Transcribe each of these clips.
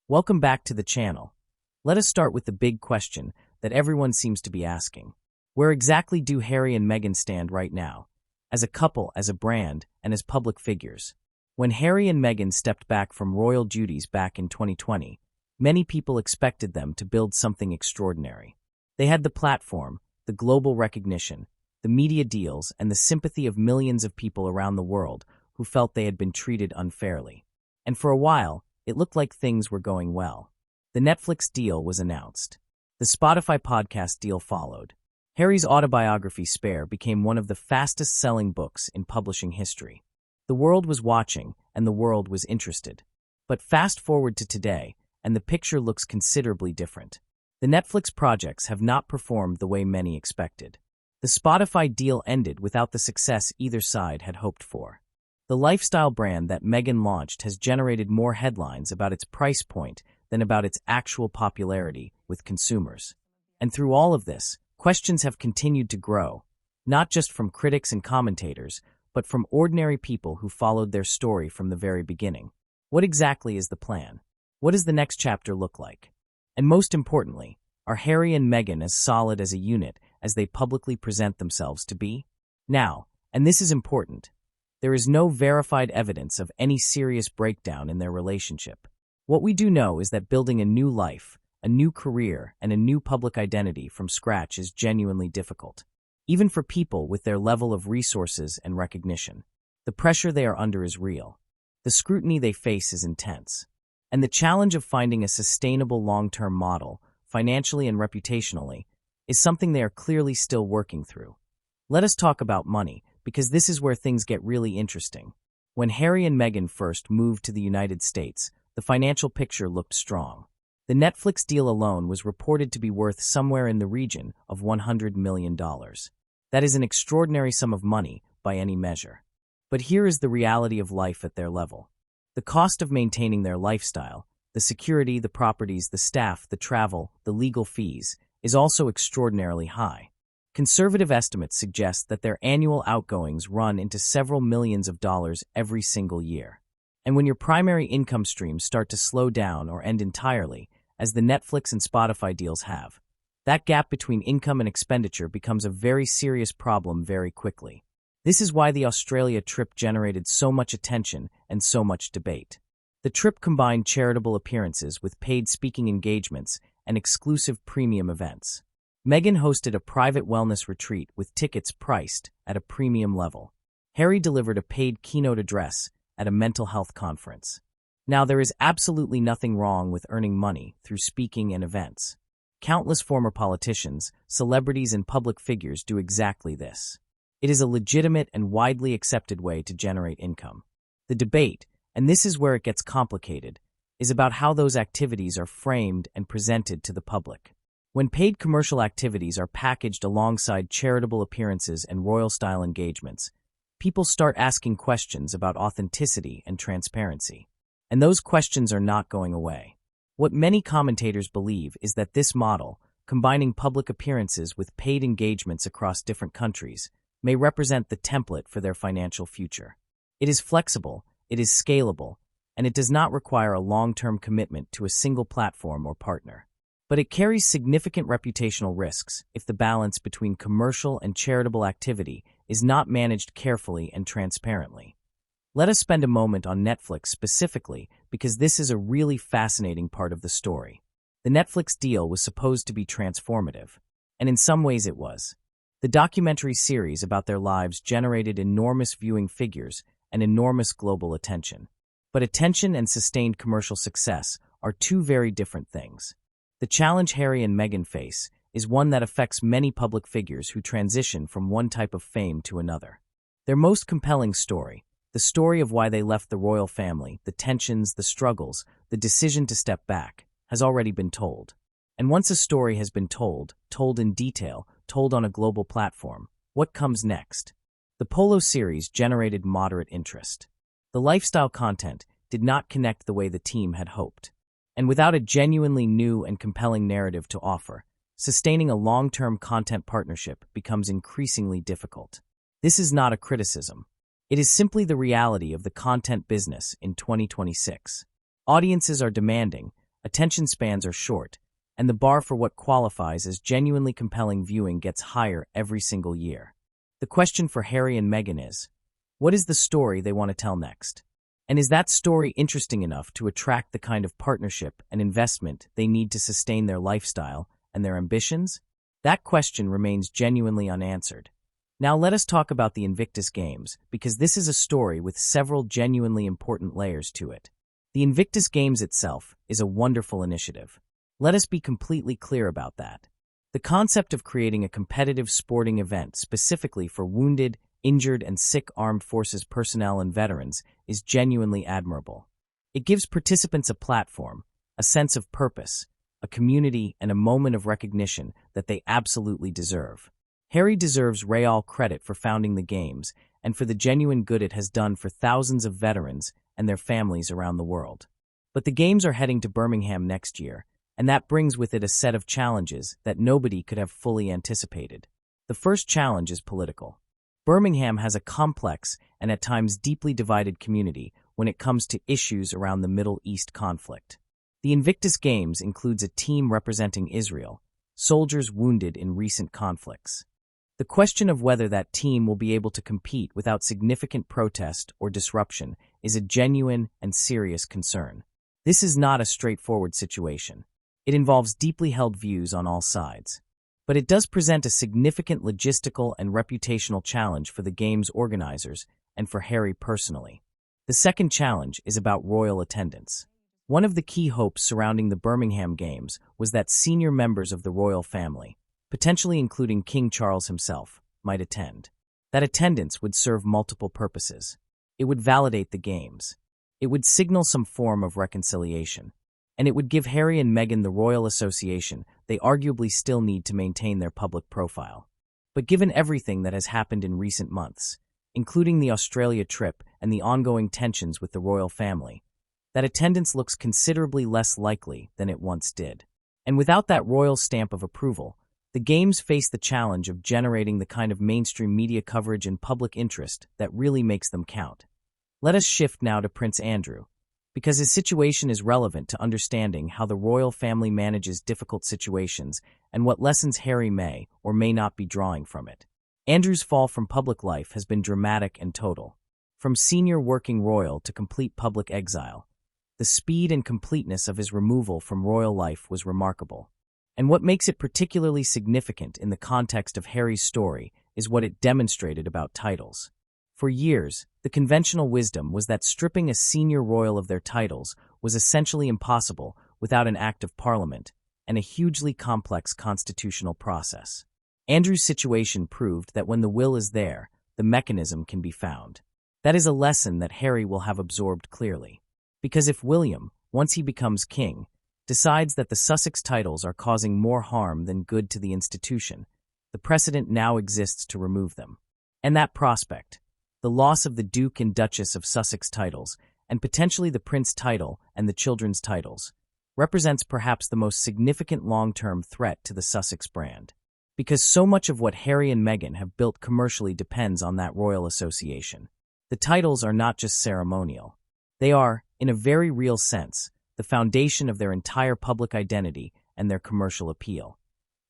Welcome back to the channel. Let us start with the big question that everyone seems to be asking. Where exactly do Harry and Meghan stand right now? As a couple, as a brand, and as public figures. When Harry and Meghan stepped back from royal duties back in 2020, many people expected them to build something extraordinary. They had the platform, the global recognition, the media deals, and the sympathy of millions of people around the world who felt they had been treated unfairly. And for a while, it looked like things were going well. The Netflix deal was announced. The Spotify podcast deal followed. Harry's autobiography, Spare, became one of the fastest-selling books in publishing history. The world was watching, and the world was interested. But fast forward to today, and the picture looks considerably different. The Netflix projects have not performed the way many expected. The Spotify deal ended without the success either side had hoped for. The lifestyle brand that Meghan launched has generated more headlines about its price point than about its actual popularity with consumers. And through all of this, questions have continued to grow, not just from critics and commentators, but from ordinary people who followed their story from the very beginning. What exactly is the plan? What does the next chapter look like? And most importantly, are Harry and Meghan as solid as a unit as they publicly present themselves to be? Now, and this is important, there is no verified evidence of any serious breakdown in their relationship. What we do know is that building a new life, a new career, and a new public identity from scratch is genuinely difficult, even for people with their level of resources and recognition. The pressure they are under is real. The scrutiny they face is intense. And the challenge of finding a sustainable long-term model, financially and reputationally, is something they are clearly still working through. Let us talk about money, because this is where things get really interesting. When Harry and Meghan first moved to the United States, the financial picture looked strong. The Netflix deal alone was reported to be worth somewhere in the region of $100 million. That is an extraordinary sum of money by any measure. But here is the reality of life at their level. The cost of maintaining their lifestyle, the security, the properties, the staff, the travel, the legal fees, is also extraordinarily high. Conservative estimates suggest that their annual outgoings run into several millions of dollars every single year. And when your primary income streams start to slow down or end entirely, as the Netflix and Spotify deals have, that gap between income and expenditure becomes a very serious problem very quickly. This is why the Australia trip generated so much attention and so much debate. The trip combined charitable appearances with paid speaking engagements and exclusive premium events. Meghan hosted a private wellness retreat with tickets priced at a premium level. Harry delivered a paid keynote address at a mental health conference. Now, there is absolutely nothing wrong with earning money through speaking and events. Countless former politicians, celebrities, and public figures do exactly this. It is a legitimate and widely accepted way to generate income. The debate, and this is where it gets complicated, is about how those activities are framed and presented to the public. When paid commercial activities are packaged alongside charitable appearances and royal-style engagements, people start asking questions about authenticity and transparency. And those questions are not going away. What many commentators believe is that this model, combining public appearances with paid engagements across different countries, may represent the template for their financial future. It is flexible, it is scalable, and it does not require a long-term commitment to a single platform or partner. But it carries significant reputational risks if the balance between commercial and charitable activity is not managed carefully and transparently. Let us spend a moment on Netflix specifically, because this is a really fascinating part of the story. The Netflix deal was supposed to be transformative, and in some ways it was. The documentary series about their lives generated enormous viewing figures and enormous global attention. But attention and sustained commercial success are two very different things. The challenge Harry and Meghan face is one that affects many public figures who transition from one type of fame to another. Their most compelling story, the story of why they left the royal family, the tensions, the struggles, the decision to step back, has already been told. And once a story has been told in detail, told on a global platform, what comes next? The Polo series generated moderate interest. The lifestyle content did not connect the way the team had hoped. And without a genuinely new and compelling narrative to offer, sustaining a long-term content partnership becomes increasingly difficult. This is not a criticism. It is simply the reality of the content business in 2026. Audiences are demanding, attention spans are short, and the bar for what qualifies as genuinely compelling viewing gets higher every single year. The question for Harry and Meghan is, what is the story they want to tell next? And is that story interesting enough to attract the kind of partnership and investment they need to sustain their lifestyle and their ambitions? That question remains genuinely unanswered. Now let us talk about the Invictus Games, because this is a story with several genuinely important layers to it. The Invictus Games itself is a wonderful initiative. Let us be completely clear about that. The concept of creating a competitive sporting event specifically for wounded, injured, and sick armed forces personnel and veterans is genuinely admirable. It gives participants a platform, a sense of purpose, a community, and a moment of recognition that they absolutely deserve. Harry deserves real credit for founding the Games and for the genuine good it has done for thousands of veterans and their families around the world. But the Games are heading to Birmingham next year, and that brings with it a set of challenges that nobody could have fully anticipated. The first challenge is political. Birmingham has a complex and at times deeply divided community when it comes to issues around the Middle East conflict. The Invictus Games includes a team representing Israel, soldiers wounded in recent conflicts. The question of whether that team will be able to compete without significant protest or disruption is a genuine and serious concern. This is not a straightforward situation. It involves deeply held views on all sides. But it does present a significant logistical and reputational challenge for the Games organizers and for Harry personally. The second challenge is about royal attendance. One of the key hopes surrounding the Birmingham Games was that senior members of the royal family, potentially including King Charles himself, might attend. That attendance would serve multiple purposes. It would validate the Games. It would signal some form of reconciliation. And it would give Harry and Meghan the royal association they arguably still need to maintain their public profile. But given everything that has happened in recent months, including the Australia trip and the ongoing tensions with the royal family, that attendance looks considerably less likely than it once did. And without that royal stamp of approval, the Games face the challenge of generating the kind of mainstream media coverage and public interest that really makes them count. Let us shift now to Prince Andrew, because his situation is relevant to understanding how the royal family manages difficult situations and what lessons Harry may or may not be drawing from it. Andrew's fall from public life has been dramatic and total. From senior working royal to complete public exile, the speed and completeness of his removal from royal life was remarkable. And what makes it particularly significant in the context of Harry's story is what it demonstrated about titles. For years, the conventional wisdom was that stripping a senior royal of their titles was essentially impossible without an act of parliament and a hugely complex constitutional process. Andrew's situation proved that when the will is there, the mechanism can be found. That is a lesson that Harry will have absorbed clearly. Because if William, once he becomes king, decides that the Sussex titles are causing more harm than good to the institution, the precedent now exists to remove them. And that prospect, the loss of the Duke and Duchess of Sussex titles, and potentially the Prince title and the children's titles, represents perhaps the most significant long-term threat to the Sussex brand. Because so much of what Harry and Meghan have built commercially depends on that royal association. The titles are not just ceremonial. They are, in a very real sense, the foundation of their entire public identity and their commercial appeal.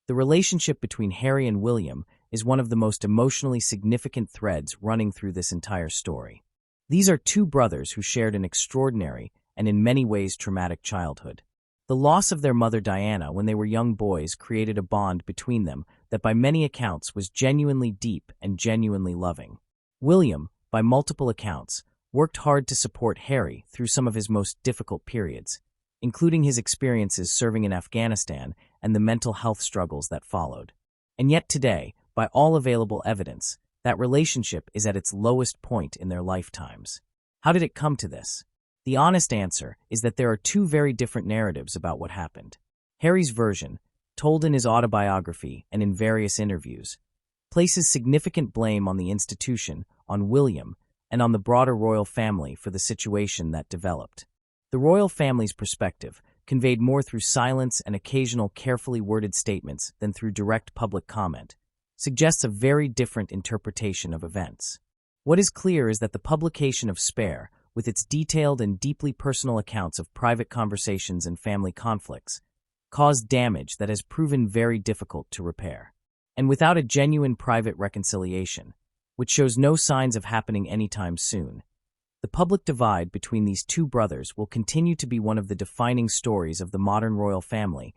The relationship between Harry and William is one of the most emotionally significant threads running through this entire story. These are two brothers who shared an extraordinary and in many ways traumatic childhood. The loss of their mother Diana when they were young boys created a bond between them that by many accounts was genuinely deep and genuinely loving. William, by multiple accounts, worked hard to support Harry through some of his most difficult periods, including his experiences serving in Afghanistan and the mental health struggles that followed. And yet today, by all available evidence, that relationship is at its lowest point in their lifetimes. How did it come to this? The honest answer is that there are two very different narratives about what happened. Harry's version, told in his autobiography and in various interviews, places significant blame on the institution, on William, and on the broader royal family for the situation that developed. The royal family's perspective, conveyed more through silence and occasional carefully worded statements than through direct public comment, suggests a very different interpretation of events. What is clear is that the publication of Spare with its detailed and deeply personal accounts of private conversations and family conflicts, caused damage that has proven very difficult to repair. And without a genuine private reconciliation, which shows no signs of happening anytime soon, the public divide between these two brothers will continue to be one of the defining stories of the modern royal family.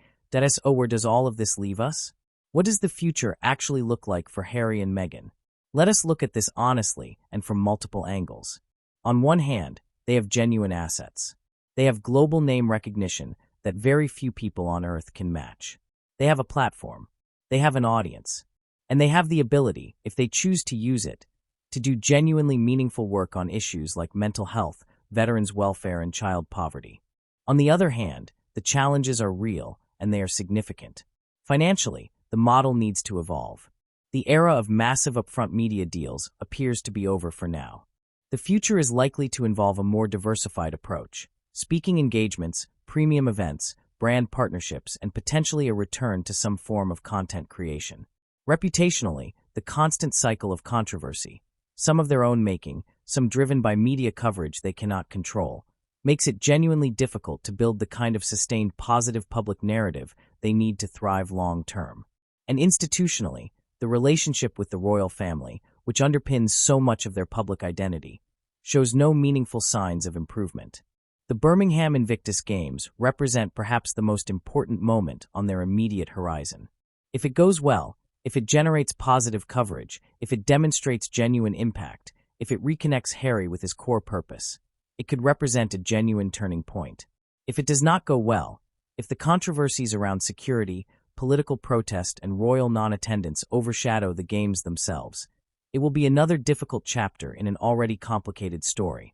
Where does all of this leave us? What does the future actually look like for Harry and Meghan? Let us look at this honestly and from multiple angles. On one hand, they have genuine assets. They have global name recognition that very few people on Earth can match. They have a platform. They have an audience. And they have the ability, if they choose to use it, to do genuinely meaningful work on issues like mental health, veterans' welfare, and child poverty. On the other hand, the challenges are real and they are significant. Financially, the model needs to evolve. The era of massive upfront media deals appears to be over for now. The future is likely to involve a more diversified approach, speaking engagements, premium events, brand partnerships, and potentially a return to some form of content creation. Reputationally, the constant cycle of controversy, some of their own making, some driven by media coverage they cannot control, makes it genuinely difficult to build the kind of sustained positive public narrative they need to thrive long-term. And institutionally, the relationship with the royal family, which underpins so much of their public identity, shows no meaningful signs of improvement. The Birmingham Invictus Games represent perhaps the most important moment on their immediate horizon. If it goes well, if it generates positive coverage, if it demonstrates genuine impact, if it reconnects Harry with his core purpose, it could represent a genuine turning point. If it does not go well, if the controversies around security, political protest, and royal non-attendance overshadow the games themselves, it will be another difficult chapter in an already complicated story.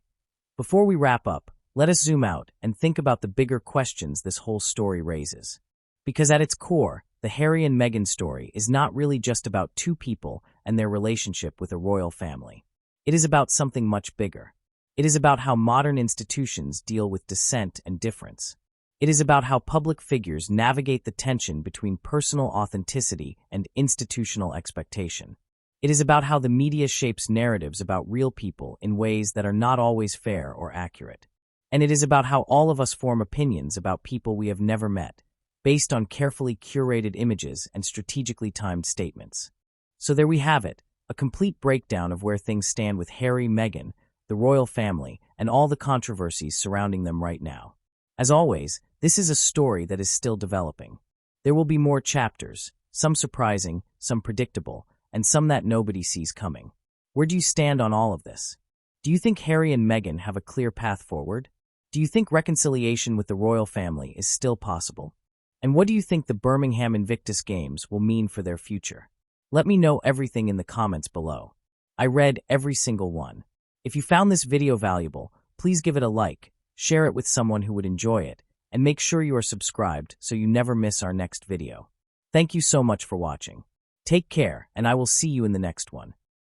Before we wrap up, let us zoom out and think about the bigger questions this whole story raises. Because at its core, the Harry and Meghan story is not really just about two people and their relationship with a royal family. It is about something much bigger. It is about how modern institutions deal with dissent and difference. It is about how public figures navigate the tension between personal authenticity and institutional expectation. It is about how the media shapes narratives about real people in ways that are not always fair or accurate. And it is about how all of us form opinions about people we have never met, based on carefully curated images and strategically timed statements. So there we have it, a complete breakdown of where things stand with Harry, Meghan, the royal family, and all the controversies surrounding them right now. As always, this is a story that is still developing. There will be more chapters, some surprising, some predictable, and some that nobody sees coming. Where do you stand on all of this? Do you think Harry and Meghan have a clear path forward? Do you think reconciliation with the royal family is still possible? And what do you think the Birmingham Invictus Games will mean for their future? Let me know everything in the comments below. I read every single one. If you found this video valuable, please give it a like, share it with someone who would enjoy it, and make sure you are subscribed so you never miss our next video. Thank you so much for watching. Take care, and I will see you in the next one.